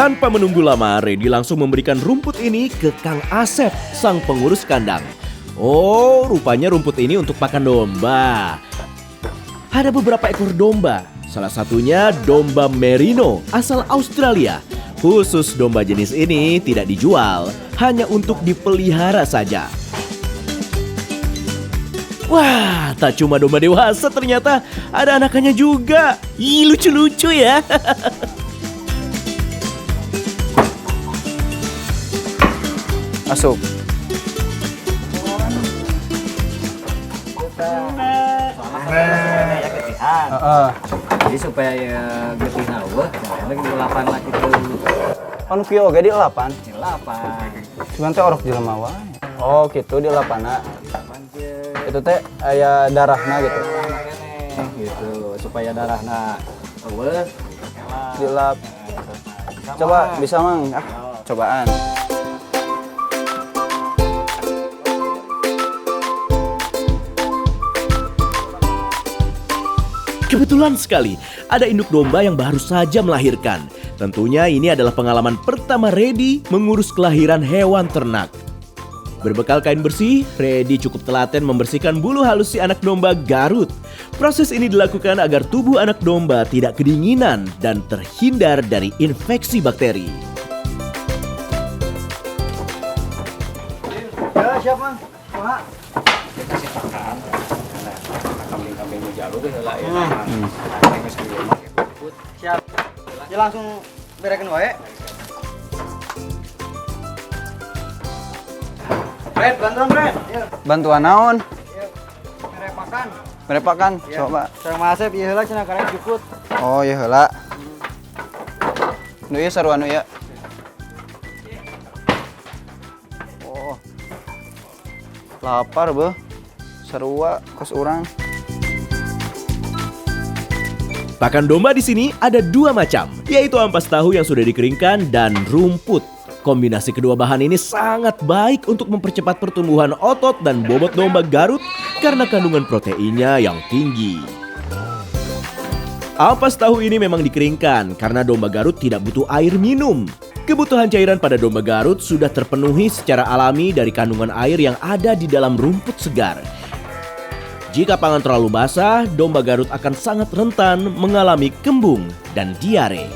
Tanpa menunggu lama, Redi langsung memberikan rumput ini ke Kang Asep, sang pengurus kandang. Oh, rupanya rumput ini untuk pakan domba. Ada beberapa ekor domba, salah satunya domba merino asal Australia. Khusus domba jenis ini tidak dijual, hanya untuk dipelihara saja. Wah, tak cuma domba dewasa, ternyata ada anakannya juga. Ih, lucu-lucu ya. Masuk. Jadi supaya ya getih hawa, lagi di lapan lah gitu. Anu kieu oge di lapan. Di lapan. Cuman teh orok jelema wae. Oh, gitu di lapana. Itu teh aya darahna gitu. Gitu, supaya darahna hawa. Dilap. Coba bisa mang, cobaan. Kebetulan sekali, ada induk domba yang baru saja melahirkan. Tentunya ini adalah pengalaman pertama Redi mengurus kelahiran hewan ternak. Berbekal kain bersih, Redi cukup telaten membersihkan bulu halus si anak domba Garut. Proses ini dilakukan agar tubuh anak domba tidak kedinginan dan terhindar dari infeksi bakteri. Ya, siap mang. Mak. Kasih pakan. Kambing-kambing jalur heula ya. Siap. Ya langsung berekeun wae. Red, bantuan Red. Bantuan naon? Merepakan. Merepakan, coba. Sareng Asep ieu heula cenah karek jukut. Oh, ya heula. Nu ieu saruan nu ya. Oh. Lapar, beuh. Sarua kos urang. Pakan domba di sini ada dua macam, yaitu ampas tahu yang sudah dikeringkan dan rumput. Kombinasi kedua bahan ini sangat baik untuk mempercepat pertumbuhan otot dan bobot domba Garut karena kandungan proteinnya yang tinggi. Ampas tahu ini memang dikeringkan karena domba Garut tidak butuh air minum. Kebutuhan cairan pada domba Garut sudah terpenuhi secara alami dari kandungan air yang ada di dalam rumput segar. Jika pangan terlalu basah, domba Garut akan sangat rentan mengalami kembung dan diare.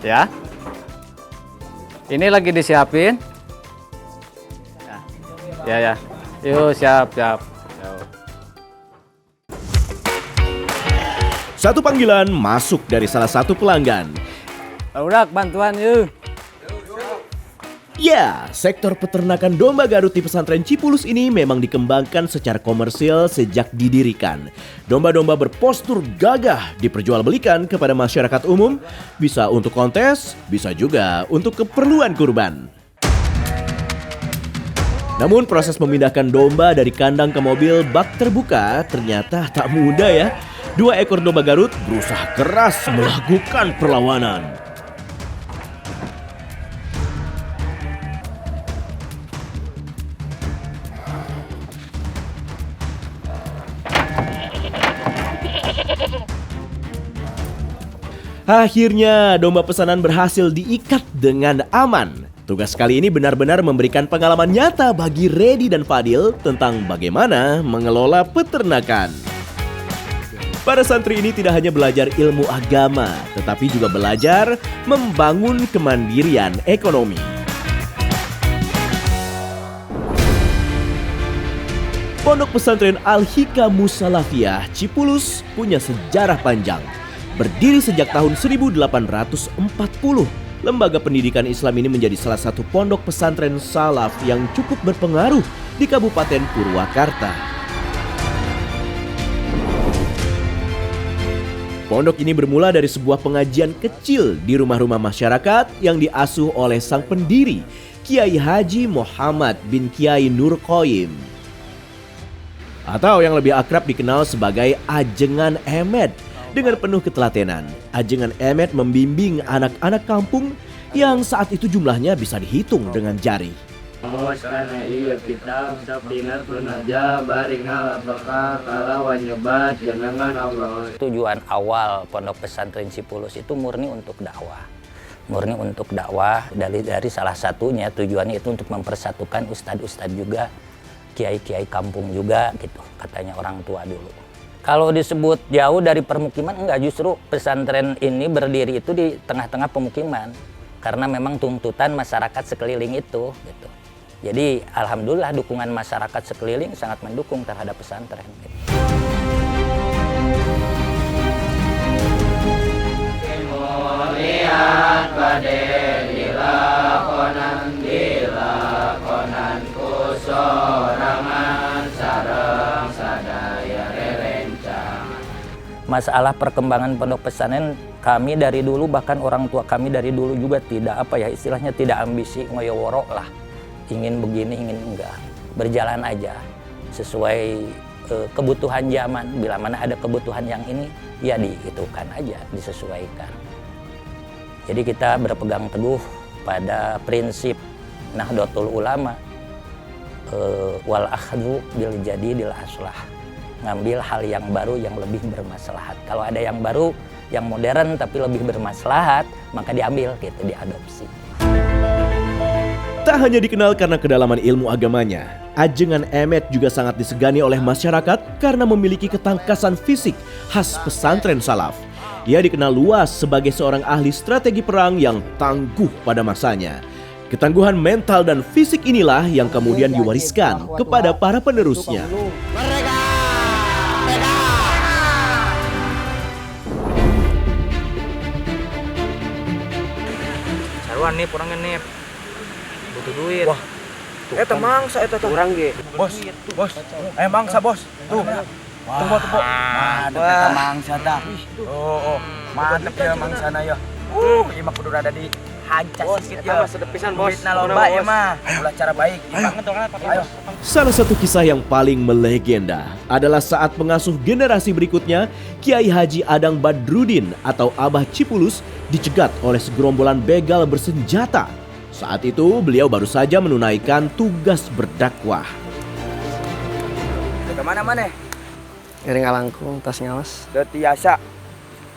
Ya. Ini lagi disiapin. Ya. Yuk, siap. Satu panggilan masuk dari salah satu pelanggan. Udah bantuan yuk. Ya, sektor peternakan domba Garut di pesantren Cipulus ini memang dikembangkan secara komersil sejak didirikan. Domba-domba berpostur gagah diperjualbelikan kepada masyarakat umum, bisa untuk kontes, bisa juga untuk keperluan kurban. Namun proses memindahkan domba dari kandang ke mobil bak terbuka ternyata tak mudah ya. 2 ekor domba Garut berusaha keras melakukan perlawanan. Akhirnya domba pesanan berhasil diikat dengan aman. Tugas kali ini benar-benar memberikan pengalaman nyata bagi Redi dan Fadil tentang bagaimana mengelola peternakan. Para santri ini tidak hanya belajar ilmu agama, tetapi juga belajar membangun kemandirian ekonomi. Pondok pesantren Al-Hikam Musalafiyah Cipulus punya sejarah panjang. Berdiri sejak tahun 1840, lembaga pendidikan Islam ini menjadi salah satu pondok pesantren salaf yang cukup berpengaruh di Kabupaten Purwakarta. Pondok ini bermula dari sebuah pengajian kecil di rumah-rumah masyarakat yang diasuh oleh sang pendiri, Kiai Haji Muhammad bin Kiai Nur Qoyim. Atau yang lebih akrab dikenal sebagai Ajengan Emet. Dengan penuh ketelatenan, Ajengan Emet membimbing anak-anak kampung yang saat itu jumlahnya bisa dihitung dengan jari. Mos kana ieu kitab sapina penaja bari ngalapaka kalawan nyebat jenengan Allah. Tujuan awal Pondok Pesantren Cipulus itu murni untuk dakwah. Murni untuk dakwah dari salah satunya tujuannya itu untuk mempersatukan ustadz-ustadz juga, kiai-kiai kampung juga gitu, katanya orang tua dulu. Kalau disebut jauh dari permukiman, enggak, justru pesantren ini berdiri itu di tengah-tengah pemukiman karena memang tuntutan masyarakat sekeliling itu gitu. Jadi alhamdulillah dukungan masyarakat sekeliling sangat mendukung terhadap pesantren. Lihat bade dilakonan kusorangan sareng sadaya rerencang. Masalah perkembangan pondok pesantren kami dari dulu, bahkan orang tua kami dari dulu juga tidak istilahnya tidak ambisi ngoyoworo lah. Ingin begini, ingin enggak. Berjalan aja sesuai kebutuhan zaman. Bila mana ada kebutuhan yang ini, ya diitukan aja, disesuaikan. Jadi kita berpegang teguh pada prinsip Nahdlatul Ulama, wal akhdhu bil jadidil aslah. Ngambil hal yang baru yang lebih bermaslahat. Kalau ada yang baru, yang modern tapi lebih bermaslahat, maka diambil gitu, diadopsi. Tak hanya dikenal karena kedalaman ilmu agamanya, Ajengan Emet juga sangat disegani oleh masyarakat karena memiliki ketangkasan fisik khas pesantren salaf. Ia dikenal luas sebagai seorang ahli strategi perang yang tangguh pada masanya. Ketangguhan mental dan fisik inilah yang kemudian diwariskan kepada para penerusnya. Saruan nih, kurangnya nih. Butuh duit. Wah. Mangsa eta kurang ge. Bos. Mangsa bos. Tuh. Tunggu. Mantep mangsa dah. Oh. Mantep ya mangsana ya. Ieu mah kudu rada di hancas sedikit ya. Sedepisan bos. Duitna lomba ieu mah. Ulah cara baik. Ayo. Salah satu kisah yang paling melegenda adalah saat pengasuh generasi berikutnya, Kiai Haji Adang Badrudin atau Abah Cipulus dicegat oleh segerombolan begal bersenjata. Saat itu beliau baru saja menunaikan tugas berdakwah. Kemana maneh? Ngeri ngalangkung tas ngawas. Teu tiasa.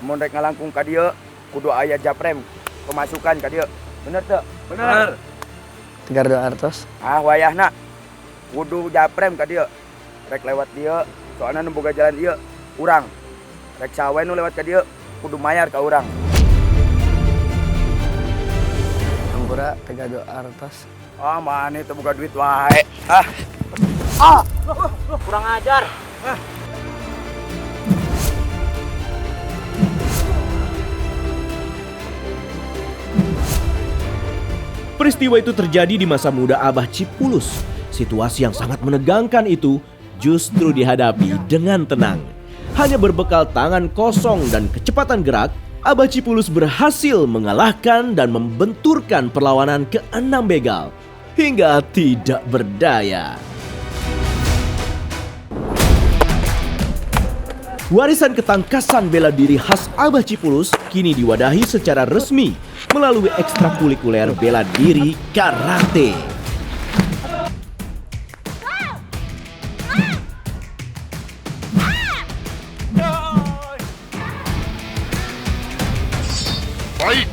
Mun rek ngalangkung ka dieu kudu aya japrem pemasukan ka dieu. Bener teu? Bener. Tegar doa artos. Wayahna kudu japrem ka dieu. Rek lewat dieu soalna nu boga jalan ieu urang. Rek sawe nu lewat ka dieu kudu mayar ka urang. Ampura tegar doa artos. Maneh teu boga duit wae. Kurang ajar. Peristiwa itu terjadi di masa muda Abah Cipulus. Situasi yang sangat menegangkan itu justru dihadapi dengan tenang. Hanya berbekal tangan kosong dan kecepatan gerak, Abah Cipulus berhasil mengalahkan dan membenturkan perlawanan ke-6 begal hingga tidak berdaya. Warisan ketangkasan bela diri khas Abah Cipulus kini diwadahi secara resmi melalui ekstrakurikuler bela diri karate. Baik.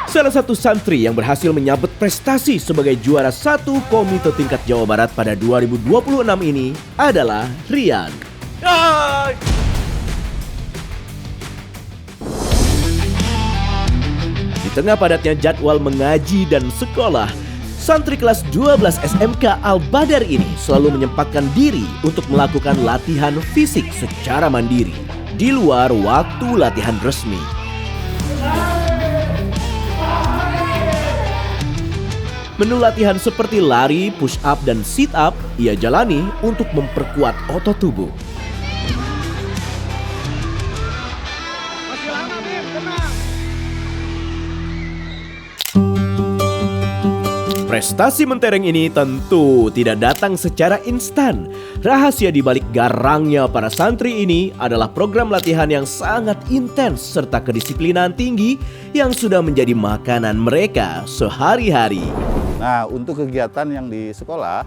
Salah satu santri yang berhasil menyabet prestasi sebagai juara 1 komite tingkat Jawa Barat pada 2026 ini adalah Rian. Di tengah padatnya jadwal mengaji dan sekolah, santri kelas 12 SMK Al-Badar ini selalu menyempatkan diri untuk melakukan latihan fisik secara mandiri di luar waktu latihan resmi. Menu latihan seperti lari, push up, dan sit up ia jalani untuk memperkuat otot tubuh. Prestasi mentereng ini tentu tidak datang secara instan. Rahasia di balik garangnya para santri ini adalah program latihan yang sangat intens serta kedisiplinan tinggi yang sudah menjadi makanan mereka sehari-hari. Nah, untuk kegiatan yang di sekolah,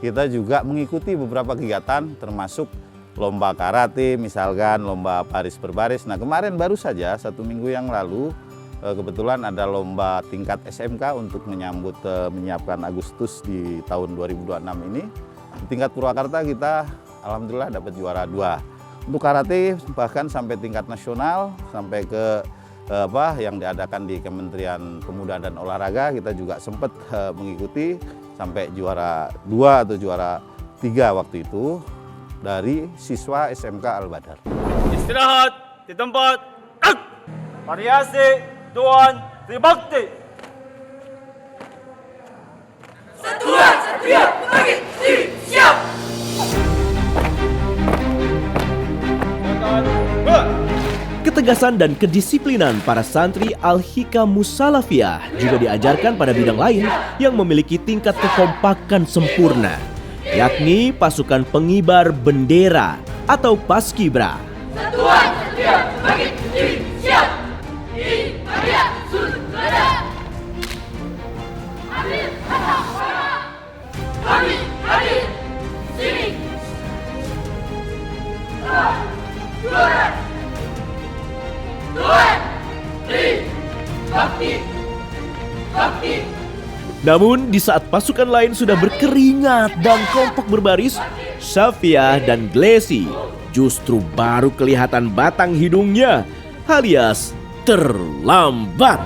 kita juga mengikuti beberapa kegiatan termasuk lomba karate, misalkan lomba baris berbaris. Nah, kemarin baru saja 1 minggu yang lalu, kebetulan ada lomba tingkat SMK untuk menyiapkan Agustus di tahun 2026 ini. Di tingkat Purwakarta kita alhamdulillah dapat juara 2. Untuk karate bahkan sampai tingkat nasional, sampai ke yang diadakan di Kementerian Pemuda dan Olahraga, kita juga sempat mengikuti sampai juara 2 atau juara 3 waktu itu dari siswa SMK Al-Badar. Istirahat di tempat. Variasi Tuan Tribakti. Satuan Satria Pembangkit Diri siap. Ketegasan dan kedisiplinan para santri Al-Hikam Musalafiyah juga diajarkan pada bidang lain yang memiliki tingkat kekompakan sempurna, yakni pasukan pengibar bendera atau Paskibra. Satuan Satria Pembangkit Diri siap. Di Maria Sundara. Hadir kata orang. Kami hadir sini. Juara. Tuan Tri Bakti. Namun di saat pasukan lain sudah berkeringat dan kompak berbaris, Safia dan Glesi justru baru kelihatan batang hidungnya alias terlambat.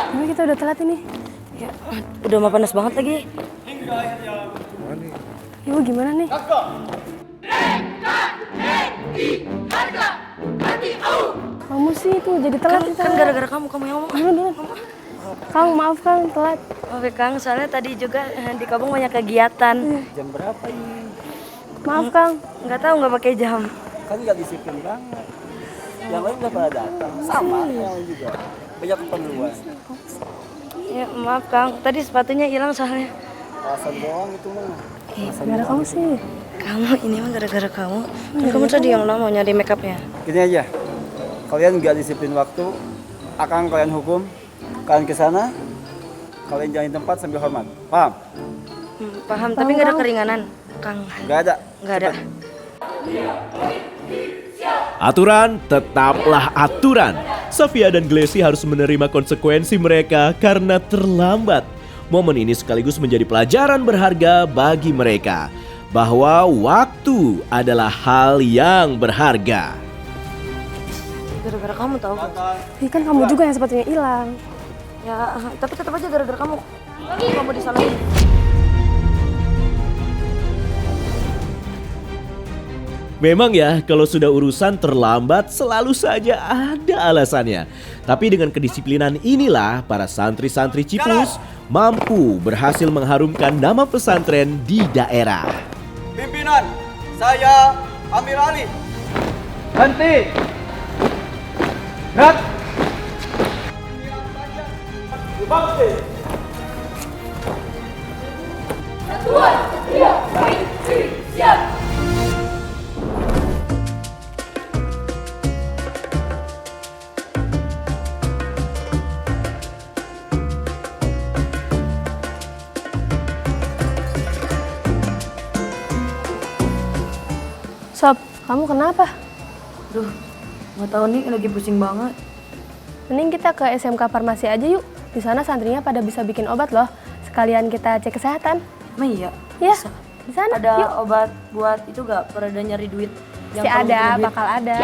Tapi kita udah telat ini. Ya, udah mah panas banget lagi. Ibu gimana nih? Kamu sih itu jadi telat Kan gara-gara kamu yang ngomong. Dulu. Kang, maaf Kang, telat. Oke Kang, soalnya tadi juga di kampung banyak kegiatan. Jam berapa ini? Maaf Kang. Nggak tahu, nggak pakai jam. Kan nggak disiplin banget. Yang lain udah pada datang. Sama yang lain juga. Banyak keperluan. Ya maaf Kang, tadi sepatunya hilang soalnya. Alasan doang itu mah. Gara kamu sih. Kamu ini mah gara-gara kamu. Kan kamu tadi yang mau nyari make upnya. Gini aja. Kalian nggak disiplin waktu, akan kalian hukum. Kalian ke sana, kalian jangan di tempat sambil hormat. Paham? Paham, tapi nggak ada keringanan, Kang. Nggak ada. Nggak ada. Aturan tetaplah aturan. Safia dan Glesi harus menerima konsekuensi mereka karena terlambat. Momen ini sekaligus menjadi pelajaran berharga bagi mereka bahwa waktu adalah hal yang berharga. Gara-gara kamu tahu. Ini kan kamu juga yang sepatunya hilang. Ya, tapi tetap aja gara-gara kamu. Kamu disalahin. Memang ya, kalau sudah urusan terlambat selalu saja ada alasannya. Tapi dengan kedisiplinan inilah para santri-santri Cipus mampu berhasil mengharumkan nama pesantren di daerah. Pimpinan, saya Amir Ali. Henti. Gerak. Bakti. Satuan Satria Pembangkit Diri siap. Sob, kamu kenapa? Duh, nggak tahu nih, lagi pusing banget. Mending kita ke SMK Farmasi aja yuk. Di sana santrinya pada bisa bikin obat loh. Sekalian kita cek kesehatan. Emang iya? Ya, di sana. Ada yuk. obat buat itu gak? Pereda nyari duit? Si ada, bakal ada.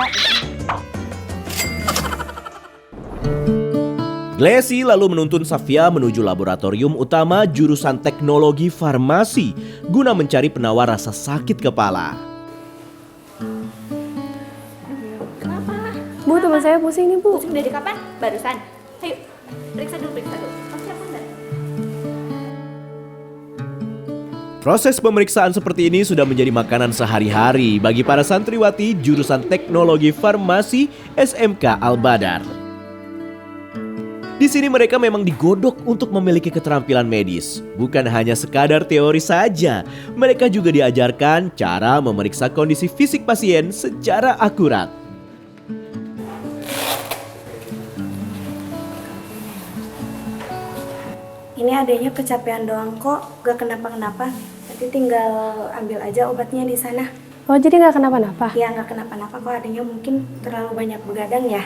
Glesi lalu menuntun Safia menuju laboratorium utama jurusan teknologi farmasi guna mencari penawar rasa sakit kepala. Bu, teman saya pusing nih, Bu. Pusing dari kapan? Barusan. Ayo, periksa dulu. Kamu siapa enggak? Proses pemeriksaan seperti ini sudah menjadi makanan sehari-hari bagi para santriwati jurusan teknologi farmasi SMK Al-Badar. Di sini mereka memang digodok untuk memiliki keterampilan medis. Bukan hanya sekadar teori saja, mereka juga diajarkan cara memeriksa kondisi fisik pasien secara akurat. Ini adanya kecapean doang kok, gak kenapa-kenapa. Nanti tinggal ambil aja obatnya di sana. Oh, jadi nggak kenapa-napa? Ya nggak kenapa-napa kok, adanya mungkin terlalu banyak begadang ya.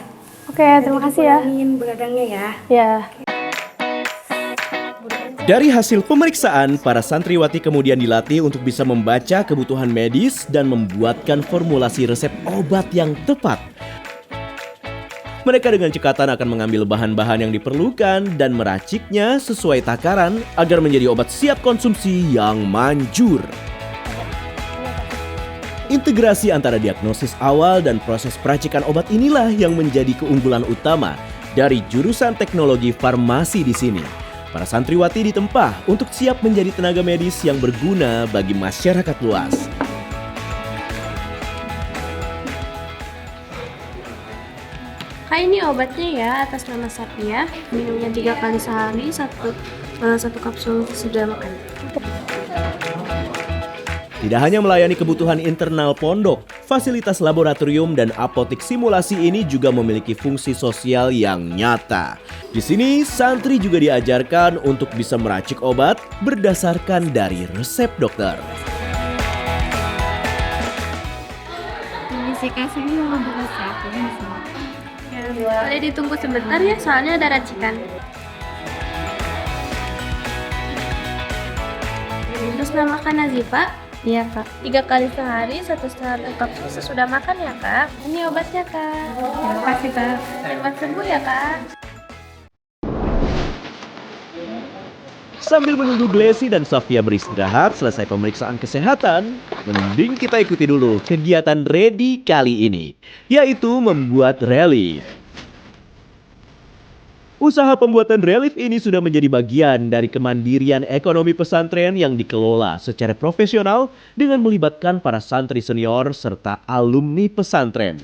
Oke, terima kasih ya. Dikurangin begadangnya ya. Ya. Dari hasil pemeriksaan, para santriwati kemudian dilatih untuk bisa membaca kebutuhan medis dan membuatkan formulasi resep obat yang tepat. Mereka dengan cekatan akan mengambil bahan-bahan yang diperlukan dan meraciknya sesuai takaran agar menjadi obat siap konsumsi yang manjur. Integrasi antara diagnosis awal dan proses peracikan obat inilah yang menjadi keunggulan utama dari jurusan teknologi farmasi di sini. Para santriwati ditempa untuk siap menjadi tenaga medis yang berguna bagi masyarakat luas. Kak, ini obatnya ya, atas nama Sapia. Minumnya 3 kali sehari, satu kapsul sudah makan. Tidak hanya melayani kebutuhan internal pondok, fasilitas laboratorium dan apotek simulasi ini juga memiliki fungsi sosial yang nyata. Di sini, santri juga diajarkan untuk bisa meracik obat berdasarkan dari resep dokter. Ini sih kasih mau resep. Boleh ditunggu sebentar ya, soalnya ada racikan. Terus namakan Nazifa? Iya kak. 3 kali sehari, 1,5 kapsul sesudah makan ya kak. Ini obatnya kak. Terima kasih kak. Cepat sembuh ya kak. Sambil menunggu Glesi dan Sofia beristirahat selesai pemeriksaan kesehatan, mending kita ikuti dulu kegiatan Ready kali ini, yaitu membuat relief. Usaha pembuatan relief ini sudah menjadi bagian dari kemandirian ekonomi pesantren yang dikelola secara profesional dengan melibatkan para santri senior serta alumni pesantren.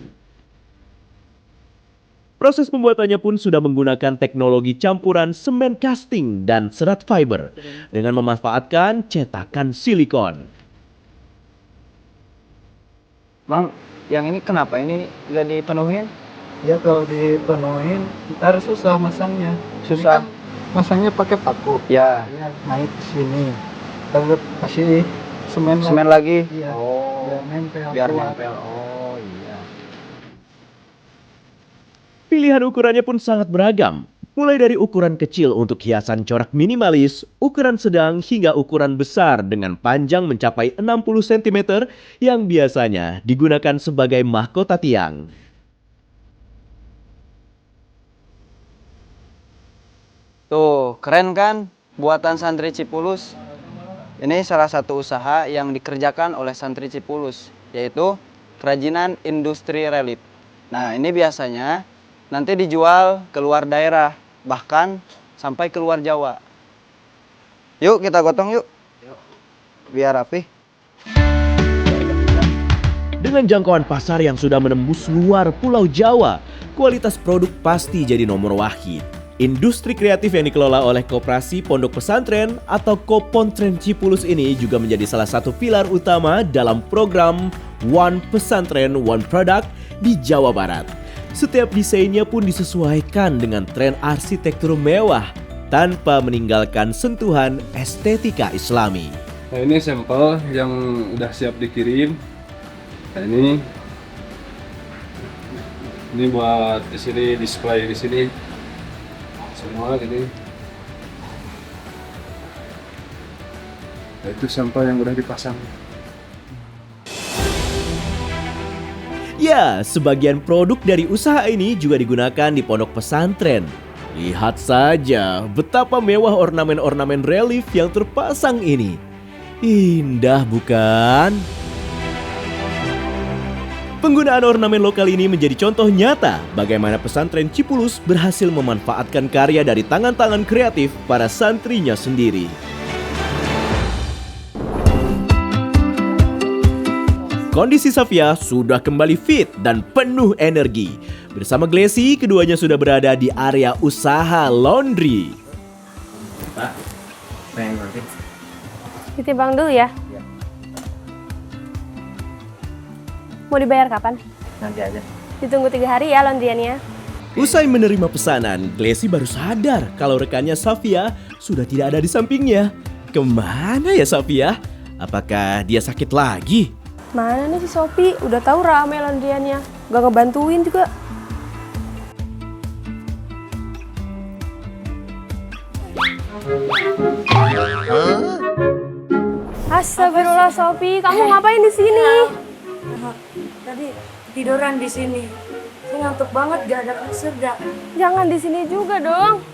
Proses pembuatannya pun sudah menggunakan teknologi campuran semen casting dan serat fiber dengan memanfaatkan cetakan silikon. Bang, yang ini kenapa ini nggak dipenuhin? Ya kalau dipenuhin ntar susah masangnya. Susah. Masangnya pakai paku. Ya. Naik ke sini. Lalu kasih semen lagi. Iya. Oh. Biar nempel. Biar kuat. nempel. Oh iya. Pilihan ukurannya pun sangat beragam. Mulai dari ukuran kecil untuk hiasan corak minimalis, ukuran sedang hingga ukuran besar dengan panjang mencapai 60 cm yang biasanya digunakan sebagai mahkota tiang. Tuh, keren kan buatan santri Cipulus? Ini salah satu usaha yang dikerjakan oleh santri Cipulus, yaitu kerajinan industri relief. Nah, ini biasanya nanti dijual ke luar daerah, bahkan sampai ke luar Jawa. Yuk, kita gotong yuk. Biar rapi. Dengan jangkauan pasar yang sudah menembus luar Pulau Jawa, kualitas produk pasti jadi nomor wahid. Industri kreatif yang dikelola oleh Koperasi Pondok Pesantren atau Kopontren Cipulus ini juga menjadi salah satu pilar utama dalam program One Pesantren One Product di Jawa Barat. Setiap desainnya pun disesuaikan dengan tren arsitektur mewah tanpa meninggalkan sentuhan estetika Islami. Nah, ini sampel yang udah siap dikirim. Nah, ini buat di sini, display di sini. Semua gini. Nah, itu sampel yang udah dipasang. Ya, sebagian produk dari usaha ini juga digunakan di pondok pesantren. Lihat saja betapa mewah ornamen-ornamen relief yang terpasang ini. Indah bukan? Penggunaan ornamen lokal ini menjadi contoh nyata bagaimana pesantren Cipulus berhasil memanfaatkan karya dari tangan-tangan kreatif para santrinya sendiri. Kondisi Safia sudah kembali fit dan penuh energi. Bersama Glesi, keduanya sudah berada di area usaha laundry. Pak, pengen ngerti? Ditimbang dulu ya. Mau dibayar kapan? Nanti aja. Ditunggu 3 hari ya laundryannya. Usai menerima pesanan, Glesi baru sadar kalau rekannya Safia sudah tidak ada di sampingnya. Kemana ya Safia? Apakah dia sakit lagi? Mana nih si Sopi? Udah tahu rame laundryannya. Gak ngebantuin juga. Astagfirullah Sopi, kamu ngapain di sini? Tadi tiduran di sini. Saya ngantuk banget, gak ada kasur dah. Jangan di sini juga dong.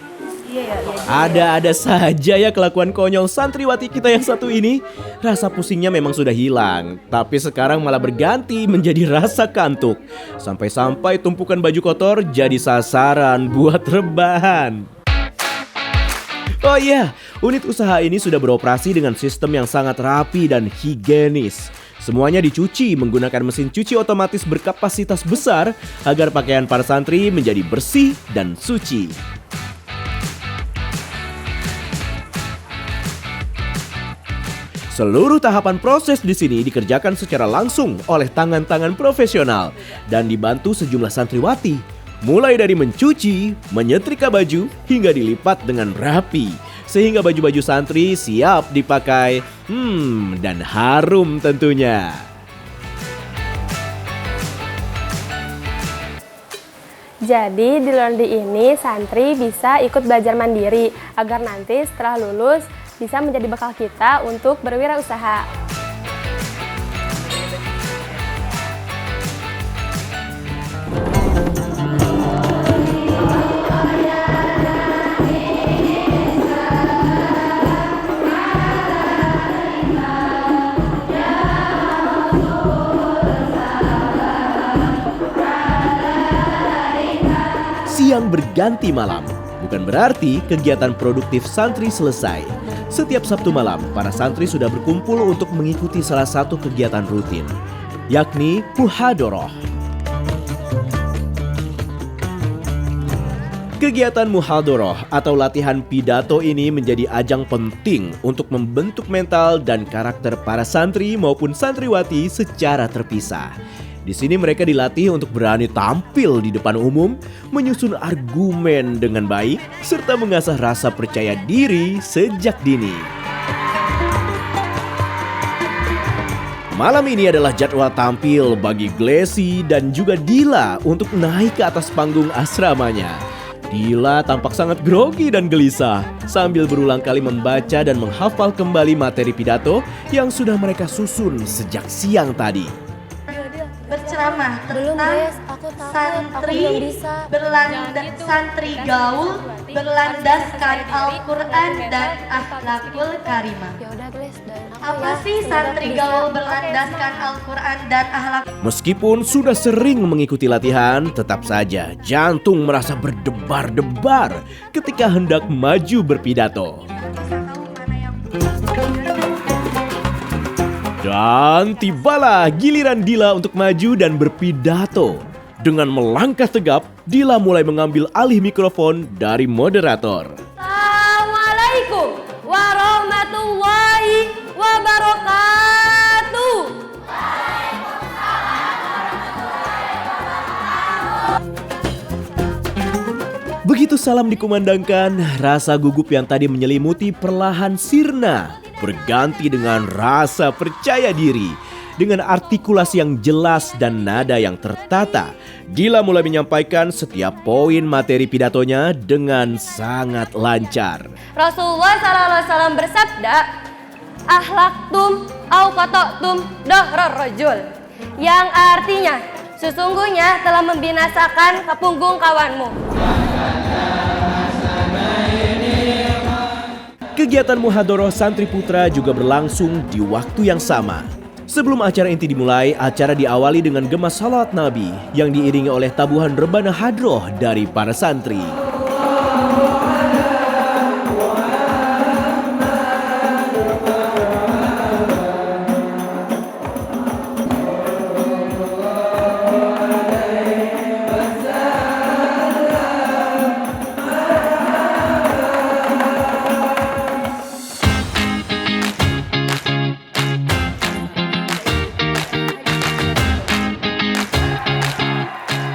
Iya. Ada-ada saja ya kelakuan konyol santriwati kita yang satu ini. Rasa pusingnya memang sudah hilang, tapi sekarang malah berganti menjadi rasa kantuk. Sampai-sampai tumpukan baju kotor jadi sasaran buat rebahan. Oh iya, unit usaha ini sudah beroperasi dengan sistem yang sangat rapi dan higienis. Semuanya dicuci menggunakan mesin cuci otomatis berkapasitas besar agar pakaian para santri menjadi bersih dan suci. Seluruh tahapan proses di sini dikerjakan secara langsung oleh tangan-tangan profesional dan dibantu sejumlah santriwati. Mulai dari mencuci, menyetrika baju, hingga dilipat dengan rapi. Sehingga baju-baju santri siap dipakai, dan harum tentunya. Jadi di laundry ini santri bisa ikut belajar mandiri agar nanti setelah lulus bisa menjadi bekal kita untuk berwirausaha. Siang berganti malam, bukan berarti kegiatan produktif santri selesai. Setiap Sabtu malam, para santri sudah berkumpul untuk mengikuti salah satu kegiatan rutin, yakni Muhadharah. Kegiatan Muhadharah atau latihan pidato ini menjadi ajang penting untuk membentuk mental dan karakter para santri maupun santriwati secara terpisah. Di sini mereka dilatih untuk berani tampil di depan umum, menyusun argumen dengan baik, serta mengasah rasa percaya diri sejak dini. Malam ini adalah jadwal tampil bagi Glesi dan juga Dila untuk naik ke atas panggung asramanya. Dila tampak sangat grogi dan gelisah sambil berulang kali membaca dan menghafal kembali materi pidato yang sudah mereka susun sejak siang tadi. Berceramah tentang santri gaul berlandaskan Al-Quran dan akhlakul karimah. Apa sih santri gaul berlandaskan Al-Quran dan akhlak? Meskipun sudah sering mengikuti latihan, tetap saja jantung merasa berdebar-debar ketika hendak maju berpidato. Dan tibalah giliran Dila untuk maju dan berpidato. Dengan melangkah tegap, Dila mulai mengambil alih mikrofon dari moderator. Assalamualaikum warahmatullahi wabarakatuh. Begitu salam dikumandangkan, rasa gugup yang tadi menyelimuti perlahan sirna, berganti dengan rasa percaya diri. Dengan artikulasi yang jelas dan nada yang tertata, Dila mulai menyampaikan setiap poin materi pidatonya dengan sangat lancar. Rasulullah SAW bersabda, "Ahlaktum au qata'tum dahrar rajul," yang artinya, sesungguhnya telah membinasakan kepunggung kawanmu. Kegiatan Muhadharah Santri Putra juga berlangsung di waktu yang sama. Sebelum acara inti dimulai, acara diawali dengan gema salawat Nabi yang diiringi oleh tabuhan rebana hadroh dari para santri.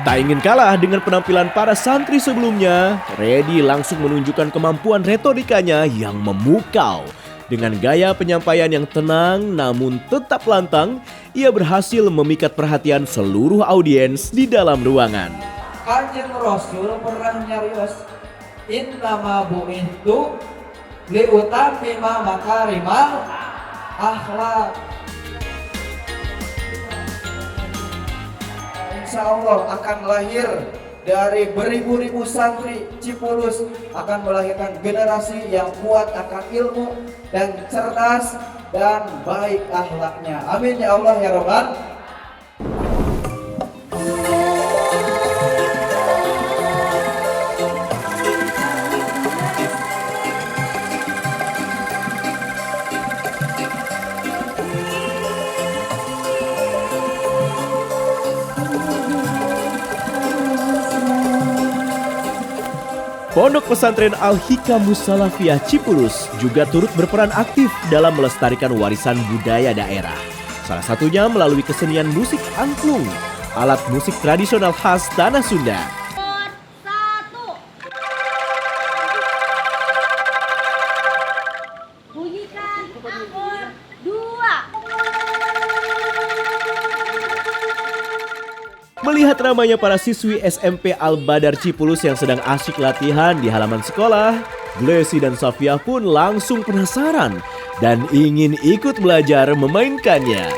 Tak ingin kalah dengan penampilan para santri sebelumnya, Redi langsung menunjukkan kemampuan retorikanya yang memukau. Dengan gaya penyampaian yang tenang namun tetap lantang, ia berhasil memikat perhatian seluruh audiens di dalam ruangan. Kanjeng Rasul pernah nyarios, innama bu'intu liutamima makarimal akhlak. Insya Allah akan lahir dari beribu-ribu santri Cipulus, akan melahirkan generasi yang kuat akan ilmu dan cerdas dan baik akhlaknya. Amin ya Allah ya Rabbal. Pondok Pesantren Al-Hikam Mussalafiyah Cipulus juga turut berperan aktif dalam melestarikan warisan budaya daerah. Salah satunya melalui kesenian musik angklung, alat musik tradisional khas Tanah Sunda. Bunyikan akor 2. Melihat ramainya para siswi SMP Al-Badar Cipulus yang sedang asyik latihan di halaman sekolah, Glesi dan Safia pun langsung penasaran dan ingin ikut belajar memainkannya.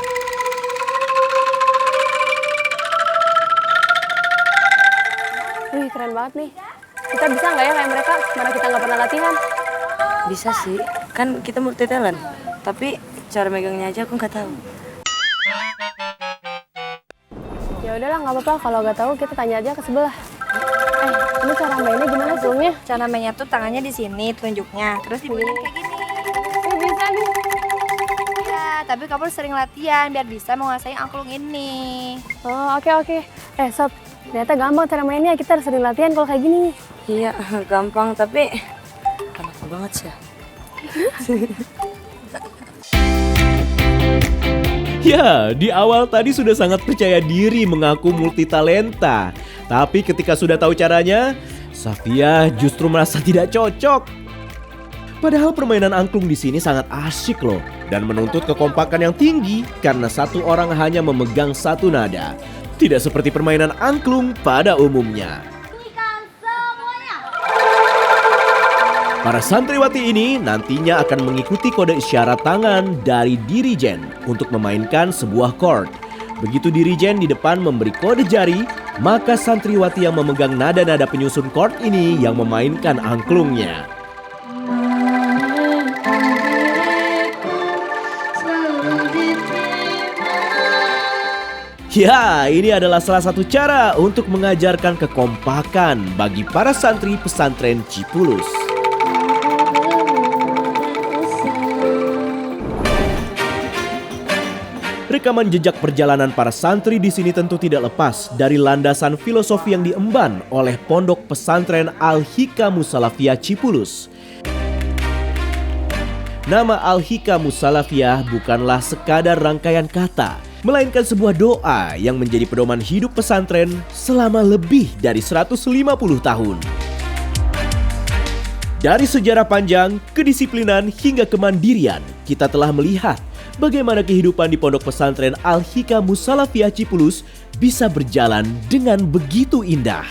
Wih, keren banget nih. Kita bisa nggak ya kayak mereka? Mana kita nggak pernah latihan? Bisa sih, kan kita multi talent. Tapi cara megangnya aja aku nggak tahu. Ya udahlah, nggak apa-apa. Kalau nggak tahu kita tanya aja ke sebelah. Ini cara mainnya gimana sebelumnya? Cara mainnya tuh tangannya di sini tunjuknya, terus bunyinya kayak gini. Bisa nih. Ya, tapi kamu sering latihan biar bisa menguasai angklung ini. Oh, oke. Sob, ternyata gampang cara mainnya. Kita harus sering latihan kalau kayak gini. Iya, gampang tapi enak banget sih. Ya, di awal tadi sudah sangat percaya diri mengaku multitalenta. Tapi ketika sudah tahu caranya, Safia justru merasa tidak cocok. Padahal permainan angklung di sini sangat asyik loh dan menuntut kekompakan yang tinggi karena satu orang hanya memegang satu nada. Tidak seperti permainan angklung pada umumnya. Para santriwati ini nantinya akan mengikuti kode isyarat tangan dari dirijen untuk memainkan sebuah chord. Begitu dirijen di depan memberi kode jari, maka santriwati yang memegang nada-nada penyusun chord ini yang memainkan angklungnya. Ya, ini adalah salah satu cara untuk mengajarkan kekompakan bagi para santri pesantren Cipulus. Rekaman jejak perjalanan para santri di sini tentu tidak lepas dari landasan filosofi yang diemban oleh Pondok Pesantren Al-Hikam Mussalafiyah Cipulus. Nama Al-Hikam Mussalafiyah bukanlah sekadar rangkaian kata, melainkan sebuah doa yang menjadi pedoman hidup pesantren selama lebih dari 150 tahun. Dari sejarah panjang, kedisiplinan hingga kemandirian, kita telah melihat bagaimana kehidupan di Pondok Pesantren Al-Hikam Mussalafiyah Cipulus bisa berjalan dengan begitu indah.